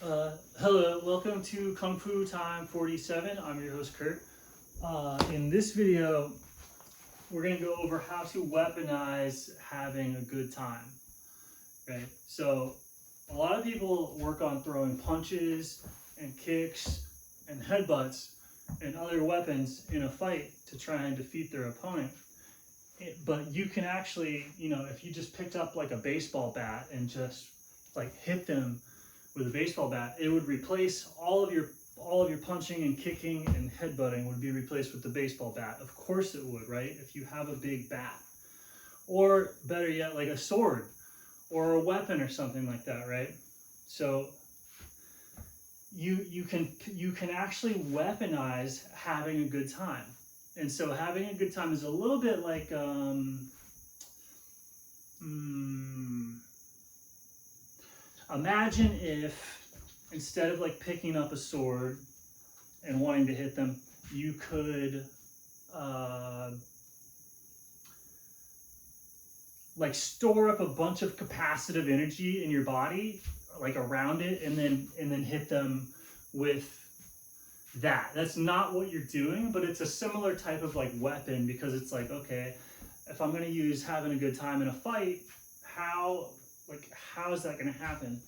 Hello, welcome to Kung Fu Time 47. I'm your host Kurt. In this video, we're going to go over how to weaponize having a good time. Right? So, a lot of people work on throwing punches and kicks and headbutts and other weapons in a fight to try and defeat their opponent. But you can actually, if you just picked up like a baseball bat and just like hit them with a baseball bat, it would replace all of your punching and kicking and headbutting would be replaced with the baseball bat. Of course it would, right? If you have a big bat, or better yet, like a sword or a weapon or something like that, right? So you can actually weaponize having a good time. And so having a good time is a little bit like imagine if instead of like picking up a sword and wanting to hit them, you could like store up a bunch of capacitive energy in your body, like around it, and then hit them with that. That's not what you're doing, but it's a similar type of like weapon, because it's like, okay, if I'm going to use having a good time in a fight, how is that going to happen?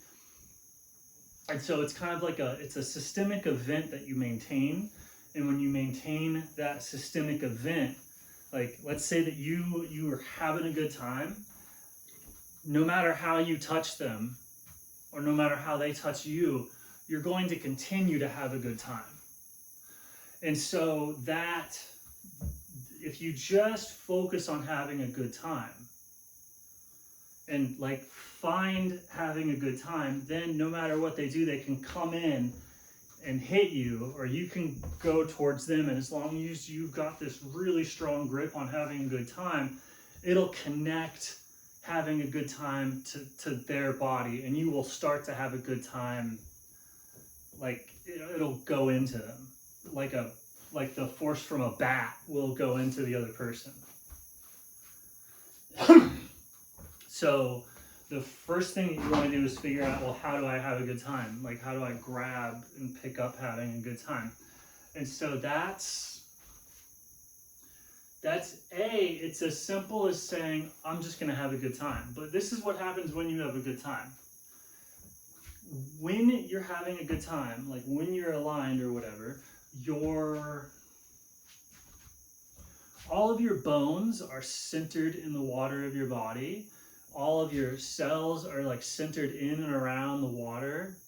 And so it's kind of like it's a systemic event that you maintain. And when you maintain that systemic event, like let's say that you are having a good time, no matter how you touch them or no matter how they touch you, you're going to continue to have a good time. And so that if you just focus on having a good time and like find having a good time, then no matter what they do, they can come in and hit you, or you can go towards them. And as long as you've got this really strong grip on having a good time, it'll connect having a good time to their body, and you will start to have a good time. Like it'll go into them like the force from a bat will go into the other person. So the first thing that you want to do is figure out, well, how do I have a good time? Like, how do I grab and pick up having a good time? And so it's as simple as saying, I'm just going to have a good time. But this is what happens when you have a good time. When you're having a good time, like when you're aligned or whatever, all of your bones are centered in the water of your body. All of your cells are like centered in and around the water.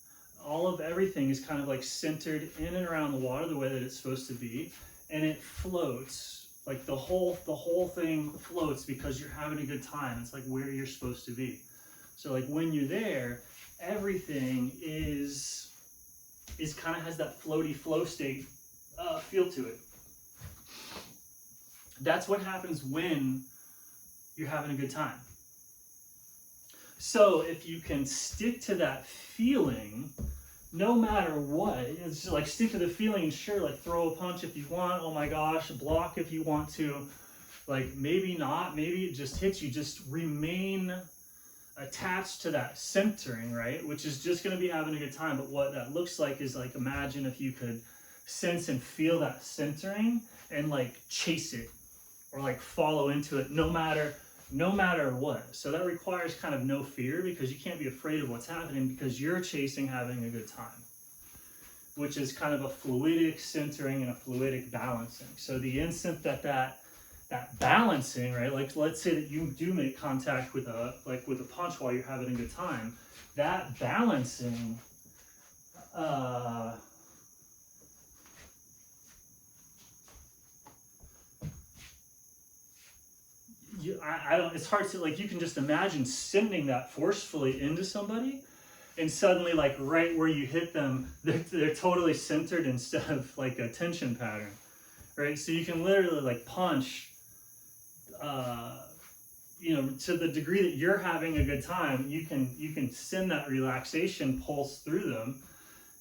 All of everything is kind of like centered in and around the water the way that it's supposed to be. And it floats. Like the whole thing floats because you're having a good time. It's like where you're supposed to be. So like when you're there, everything is kind of has that floaty flow state feel to it. That's what happens when you're having a good time. So if you can stick to that feeling, no matter what, it's just like stick to the feeling, and sure, like throw a punch if you want, oh my gosh, block if you want to, like maybe not, maybe it just hits you, just remain attached to that centering, right? Which is just going to be having a good time. But what that looks like is like, imagine if you could sense and feel that centering and like chase it or like follow into it no matter what. So that requires kind of no fear, because you can't be afraid of what's happening because you're chasing having a good time, which is kind of a fluidic centering and a fluidic balancing. So the instant that balancing, right? Like let's say that you do make contact with a punch while you're having a good time, that balancing I don't, it's hard to, like, you can just imagine sending that forcefully into somebody, and suddenly, like, right where you hit them, they're totally centered instead of like a tension pattern, right? So you can literally like punch, to the degree that you're having a good time, you can send that relaxation pulse through them,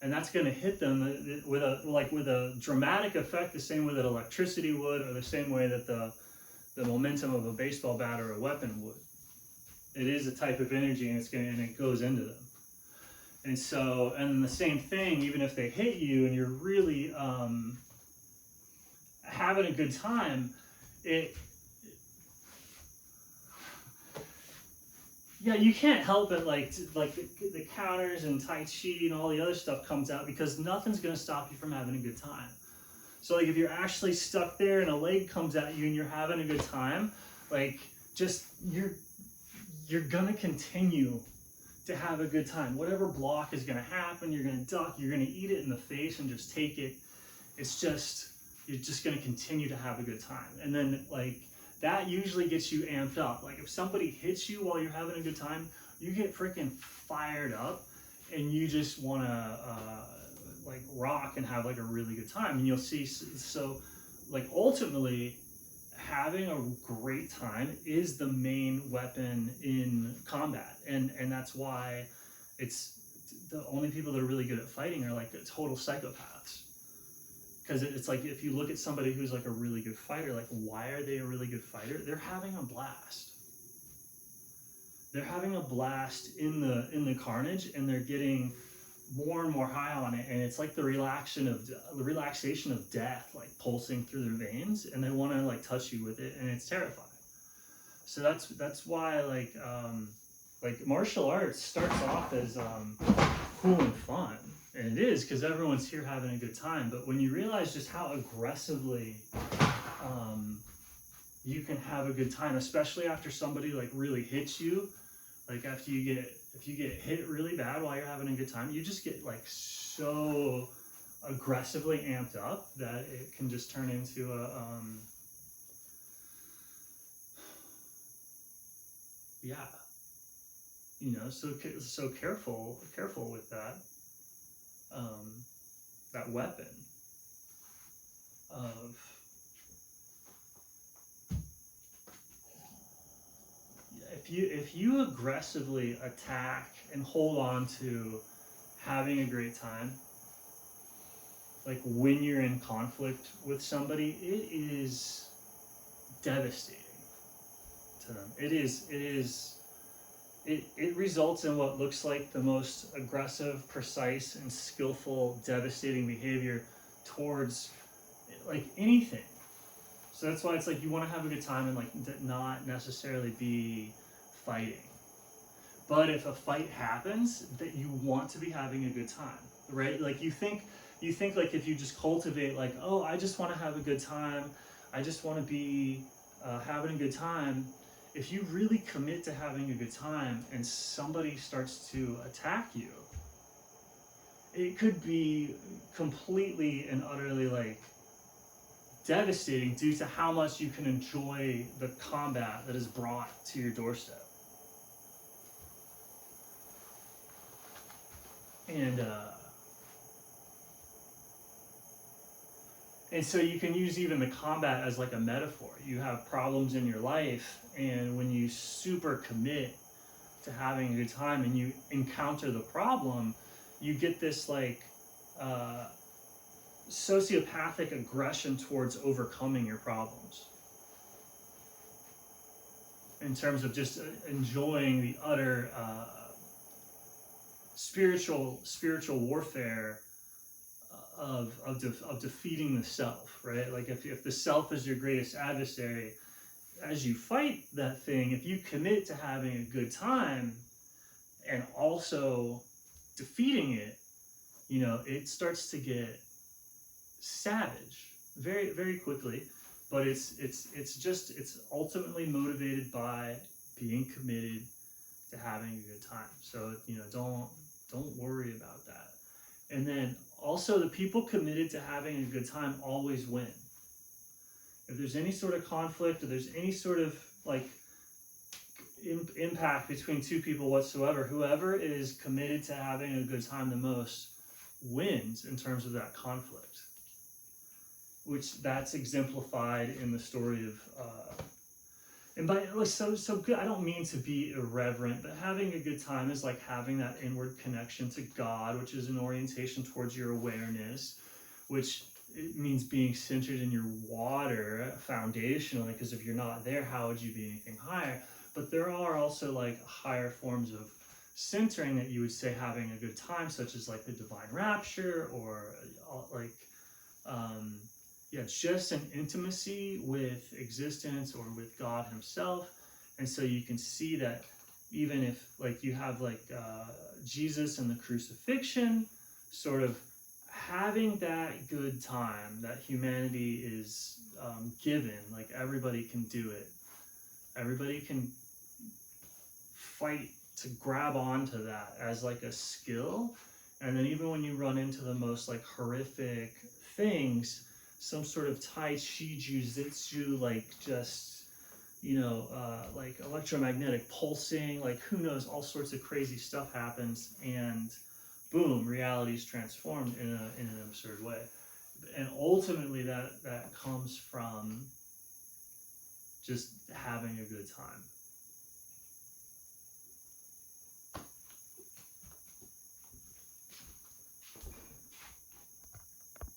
and that's going to hit them with a dramatic effect, the same way that electricity would, or the same way that the momentum of a baseball bat or a weapon would. It is a type of energy, and it goes into them. And so, and the same thing, even if they hit you and you're really having a good time, it, yeah, you can't help it. Like the counters and Tai Chi and all the other stuff comes out because nothing's going to stop you from having a good time. So like if you're actually stuck there and a leg comes at you and you're having a good time, like just you're gonna continue to have a good time. Whatever block is gonna happen, you're gonna duck, you're gonna eat it in the face and just take it. It's just, you're just gonna continue to have a good time. And then like that usually gets you amped up. Like if somebody hits you while you're having a good time, you get freaking fired up and you just wanna like rock and have like a really good time. And you'll see, so like ultimately having a great time is the main weapon in combat, and that's why it's the only people that are really good at fighting are like total psychopaths, because it's like if you look at somebody who's like a really good fighter, like why are they a really good fighter? They're having a blast. They're having a blast in the carnage, and they're getting more and more high on it, and it's like the relaxation of death like pulsing through their veins, and they want to like touch you with it, and it's terrifying. So that's why like martial arts starts off as cool and fun, and it is because everyone's here having a good time. But when you realize just how aggressively you can have a good time, especially after somebody like really hits you, like after if you get hit really bad while you're having a good time, you just get like so aggressively amped up that it can just turn into a yeah, you know. So careful with that weapon of if you aggressively attack and hold on to having a great time, like when you're in conflict with somebody, it is devastating to them. It results in what looks like the most aggressive, precise, and skillful, devastating behavior towards like anything. So that's why it's like you want to have a good time and like not necessarily be fighting. But if a fight happens, that you want to be having a good time, right? Like you think like if you just cultivate like, oh, I just want to have a good time, I just want to be having a good time. If you really commit to having a good time and somebody starts to attack you, it could be completely and utterly like devastating due to how much you can enjoy the combat that is brought to your doorstep. And so you can use even the combat as like a metaphor. You have problems in your life, and when you super commit to having a good time and you encounter the problem, you get this like sociopathic aggression towards overcoming your problems, in terms of just enjoying the utter spiritual warfare of defeating the self, right? Like if the self is your greatest adversary, as you fight that thing, if you commit to having a good time and also defeating it, you know, it starts to get savage very, very quickly. But it's ultimately motivated by being committed to having a good time. So, you know, don't worry about that. And then also the people committed to having a good time always win. If there's any sort of conflict, or there's any sort of like impact between two people whatsoever, whoever is committed to having a good time the most wins in terms of that conflict, which that's exemplified in the story of and by like so good. I don't mean to be irreverent, but having a good time is like having that inward connection to God, which is an orientation towards your awareness, which it means being centered in your water foundationally, because if you're not there, how would you be anything higher? But there are also like higher forms of centering that you would say having a good time, such as like the divine rapture or like yeah, just an intimacy with existence or with God himself. And so you can see that even if like you have like Jesus and the crucifixion, sort of having that good time that humanity is given, like everybody can do it. Everybody can fight to grab onto that as like a skill. And then even when you run into the most like horrific things, some sort of Tai Chi Jiu-Jitsu, like just, you know, like electromagnetic pulsing, like who knows, all sorts of crazy stuff happens, and boom, reality is transformed in an absurd way. And ultimately that comes from just having a good time.